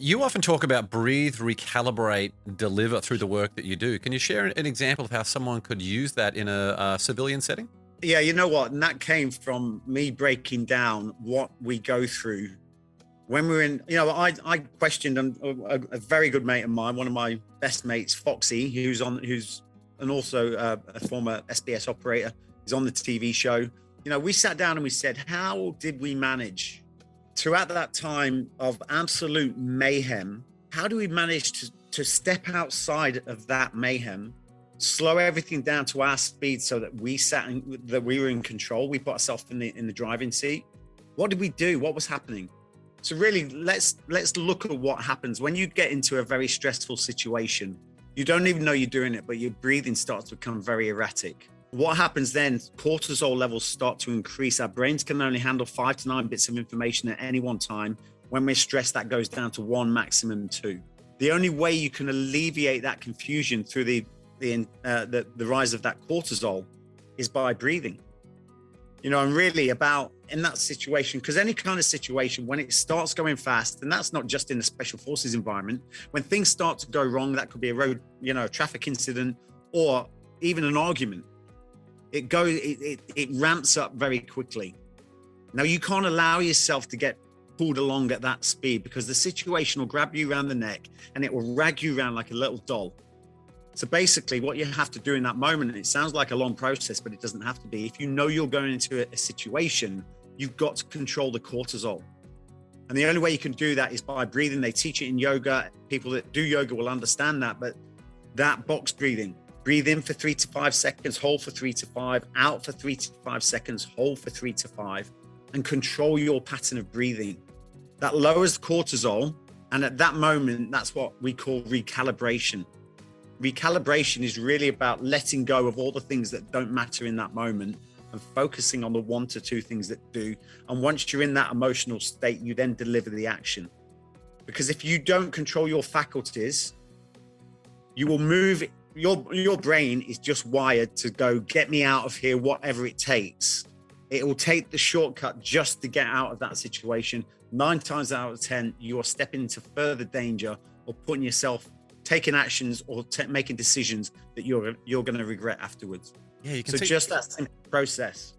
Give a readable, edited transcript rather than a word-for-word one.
You often talk about breathe, recalibrate, deliver through the work that you do. Can you share an example of how someone could use that in a civilian setting? Yeah, you know what? And that came from me breaking down what we go through when we're in. I questioned a very good mate of mine, one of my best mates, Foxy, who's and also a former SBS operator. He's on the TV show. We sat down and we said, how did we manage throughout that time of absolute mayhem? How do we manage to step outside of that mayhem, slow everything down to our speed so that we were in control? We put ourselves in the driving seat. What did we do? What was happening? So really, let's look at what happens when you get into a very stressful situation. You don't even know you're doing it, but your breathing starts to become very erratic. What happens then? Cortisol levels start to increase. Our brains can only handle 5 to 9 bits of information at any one time. When we're stressed, that goes down to 1, maximum 2. The only way you can alleviate that confusion through the rise of that cortisol is by breathing. And really about in that situation, because any kind of situation, when it starts going fast, and that's not just in the special forces environment, when things start to go wrong, that could be a road, a traffic incident, or even an argument. It ramps up very quickly. Now you can't allow yourself to get pulled along at that speed, because the situation will grab you around the neck and it will rag you around like a little doll. So basically what you have to do in that moment, and it sounds like a long process, but it doesn't have to be. If you know you're going into a situation, you've got to control the cortisol. And the only way you can do that is by breathing. They teach it in yoga. People that do yoga will understand that, but that box breathing, breathe in for 3 to 5 seconds, hold for 3 to 5, out for 3 to 5 seconds, hold for 3 to 5, and control your pattern of breathing. That lowers cortisol. And at that moment, that's what we call recalibration. Recalibration is really about letting go of all the things that don't matter in that moment and focusing on the 1 to 2 things that do. And once you're in that emotional state, you then deliver the action. Because if you don't control your faculties, you will move. Your brain is just wired to go, get me out of here, whatever it takes. It will take the shortcut just to get out of that situation. 9 times out of 10, you are stepping into further danger or putting yourself, taking actions or making decisions that you're going to regret afterwards. Yeah, you can so just that simple process.